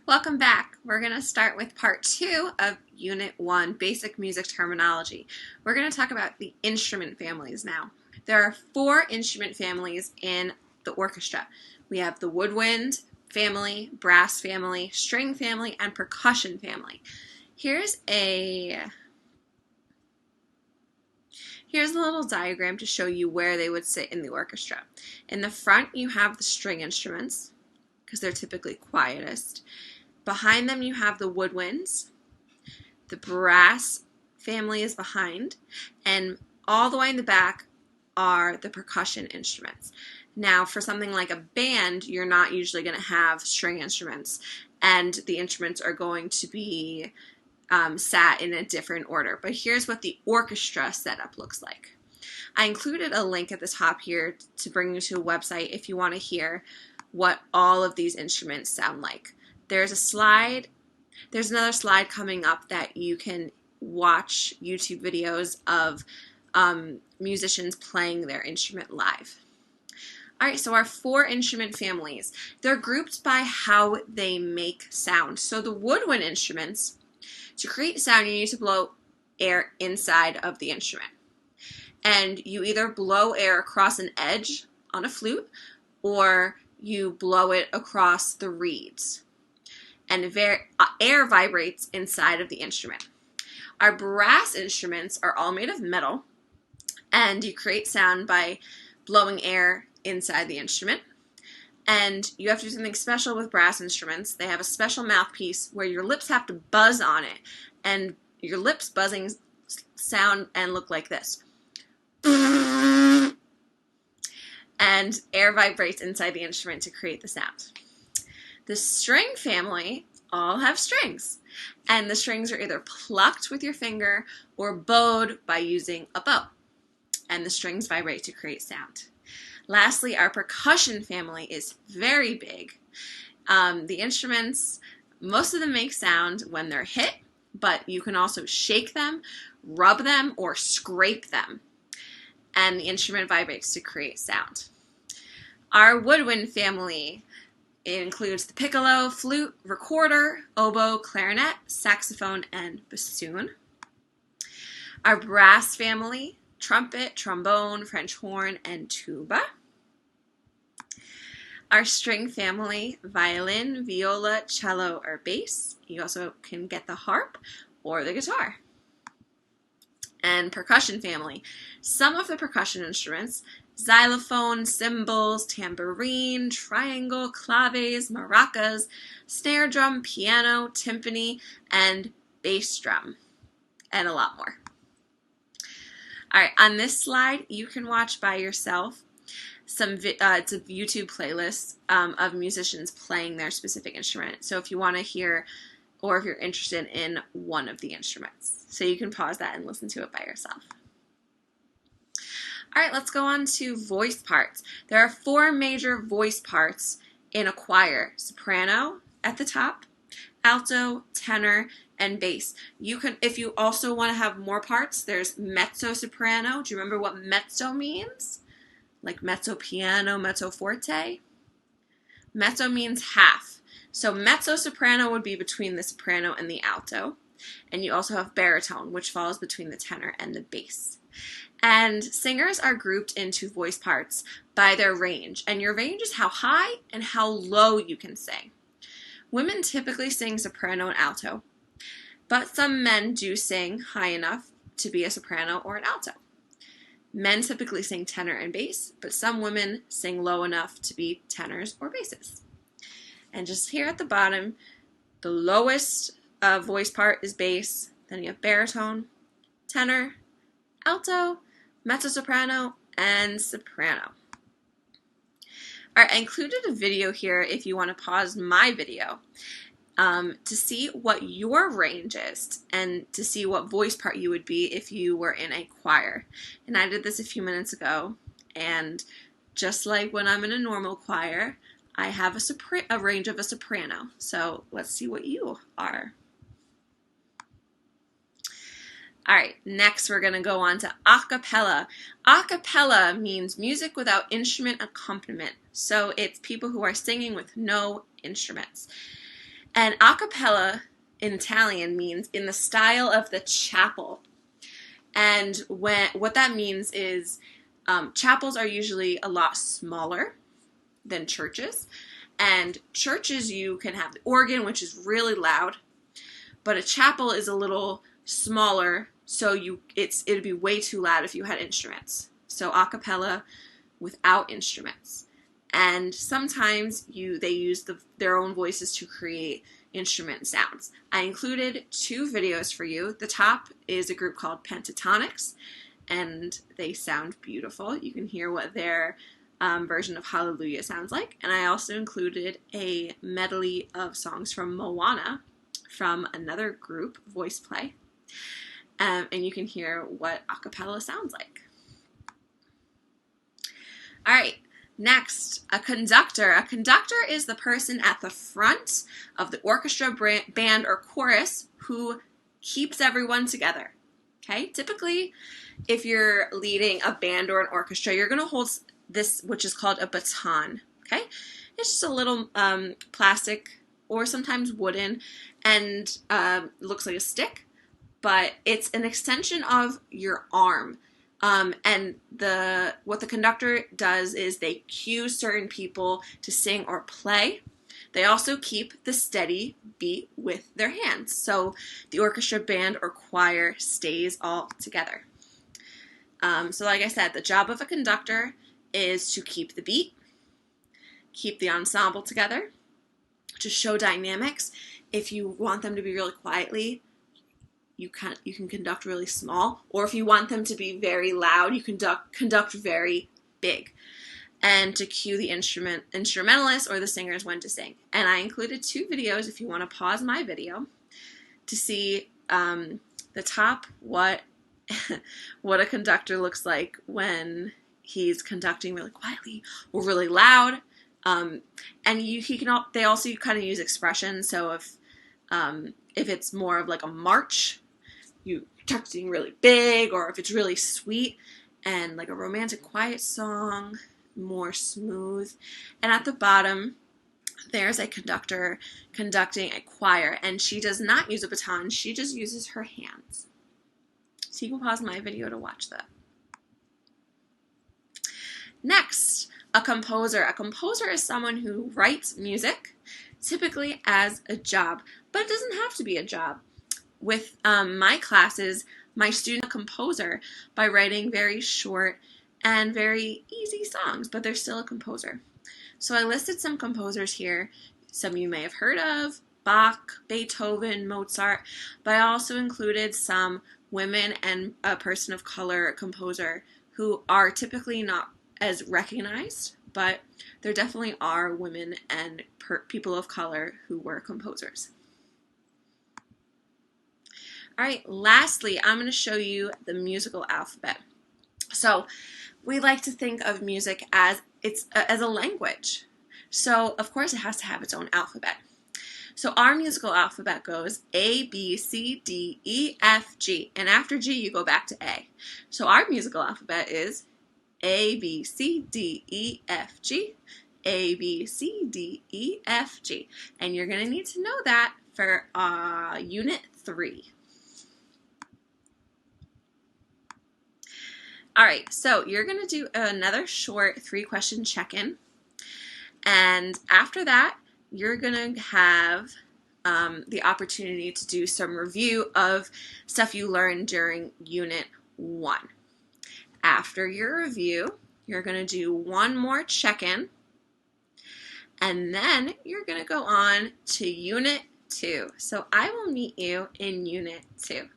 Welcome back. We're going to start with part 2 of Unit 1, Basic Music Terminology. We're going to talk about the instrument families now. There are 4 instrument families in the orchestra. We have the woodwind family, brass family, string family, and percussion family. Here's a little diagram to show you where they would sit in the orchestra. In the front, you have the string instruments, because they're typically quietest. Behind them you have the woodwinds. The brass family is behind, and all the way in the back are the percussion instruments. Now, for something like a band, you're not usually going to have string instruments, and the instruments are going to be sat in a different order. But here's what the orchestra setup looks like. I included a link at the top here to bring you to a website if you want to hear what all of these instruments sound like. There's another slide coming up that you can watch YouTube videos of musicians playing their instrument live. Alright, so our 4 instrument families, they're grouped by how they make sound. So the woodwind instruments, to create sound, you need to blow air inside of the instrument. And you either blow air across an edge on a flute, or you blow it across the reeds. And air vibrates inside of the instrument. Our brass instruments are all made of metal, and you create sound by blowing air inside the instrument. And you have to do something special with brass instruments. They have a special mouthpiece where your lips have to buzz on it, and your lips buzzing sound and look like this. And air vibrates inside the instrument to create the sound. The string family all have strings, and the strings are either plucked with your finger or bowed by using a bow, and the strings vibrate to create sound. Lastly, our percussion family is very big. The instruments, most of them make sound when they're hit, but you can also shake them, rub them, or scrape them, and the instrument vibrates to create sound. Our woodwind family, it includes the piccolo, flute, recorder, oboe, clarinet, saxophone, and bassoon. Our brass family, trumpet, trombone, French horn, and tuba. Our string family, violin, viola, cello, or bass. You also can get the harp or the guitar. And percussion family, some of the percussion instruments, xylophone, cymbals, tambourine, triangle, claves, maracas, snare drum, piano, timpani, and bass drum, and a lot more. Alright, on this slide, you can watch by yourself it's a YouTube playlist of musicians playing their specific instrument. So if you want to hear, or if you're interested in one of the instruments. So you can pause that and listen to it by yourself. Alright, let's go on to voice parts. There are 4 major voice parts in a choir. Soprano at the top, alto, tenor, and bass. You can, if you also want to have more parts, there's mezzo soprano. Do you remember what mezzo means? Like mezzo piano, mezzo forte? Mezzo means half. So mezzo soprano would be between the soprano and the alto. And you also have baritone, which falls between the tenor and the bass. And singers are grouped into voice parts by their range. And your range is how high and how low you can sing. Women typically sing soprano and alto, but some men do sing high enough to be a soprano or an alto. Men typically sing tenor and bass, but some women sing low enough to be tenors or basses. And just here at the bottom, the lowest voice part is bass, then you have baritone, tenor, alto, mezzo-soprano, and soprano. Alright, I included a video here if you want to pause my video to see what your range is and to see what voice part you would be if you were in a choir. And I did this a few minutes ago, and just like when I'm in a normal choir, I have a range of a soprano. So let's see what you are. Alright, next we're going to go on to a cappella. A cappella means music without instrument accompaniment. So it's people who are singing with no instruments. And a cappella in Italian means in the style of the chapel. And what that means is chapels are usually a lot smaller than churches. And churches, you can have the organ, which is really loud, but a chapel is a little smaller, so it'd be way too loud if you had instruments. So a cappella without instruments. And sometimes they use their own voices to create instrument sounds. I included 2 videos for you. The top is a group called Pentatonix, and they sound beautiful. You can hear what their version of Hallelujah sounds like. And I also included a medley of songs from Moana from another group, Voice Play. And you can hear what a cappella sounds like. All right, next, a conductor. A conductor is the person at the front of the orchestra, band, or chorus who keeps everyone together. Okay, typically, if you're leading a band or an orchestra, you're going to hold this, which is called a baton. Okay, it's just a little plastic or sometimes wooden, and looks like a stick, but it's an extension of your arm. And what the conductor does is they cue certain people to sing or play. They also keep the steady beat with their hands, so the orchestra, band, or choir stays all together. So like I said, the job of a conductor is to keep the beat, keep the ensemble together, to show dynamics. If you want them to be really quietly, you can conduct really small, or if you want them to be very loud, you conduct very big, and to cue the instrumentalists or the singers when to sing. And I included 2 videos if you want to pause my video to see the top, what a conductor looks like when he's conducting really quietly or really loud. And they also kind of use expressions. So if it's more of like a march, you conducting really big, or if it's really sweet and like a romantic quiet song, more smooth. And at the bottom, there's a conductor conducting a choir, and she does not use a baton, she just uses her hands. So you can pause my video to watch that. Next, a composer. A composer is someone who writes music, typically as a job, but it doesn't have to be a job. With my classes, my student is a composer by writing very short and very easy songs, but they're still a composer. So I listed some composers here. Some you may have heard of: Bach, Beethoven, Mozart, but I also included some women and a person of color composer who are typically not as recognized, but there definitely are women and people of color who were composers. All right, lastly, I'm going to show you the musical alphabet. So we like to think of music as a language. So of course it has to have its own alphabet. So our musical alphabet goes A, B, C, D, E, F, G. And after G, you go back to A. So our musical alphabet is A, B, C, D, E, F, G. A, B, C, D, E, F, G. And you're going to need to know that for Unit 3. All right, so you're going to do another short 3-question check-in. And after that, you're going to have the opportunity to do some review of stuff you learned during Unit 1. After your review, you're going to do one more check-in, and then you're going to go on to Unit 2. So I will meet you in Unit 2.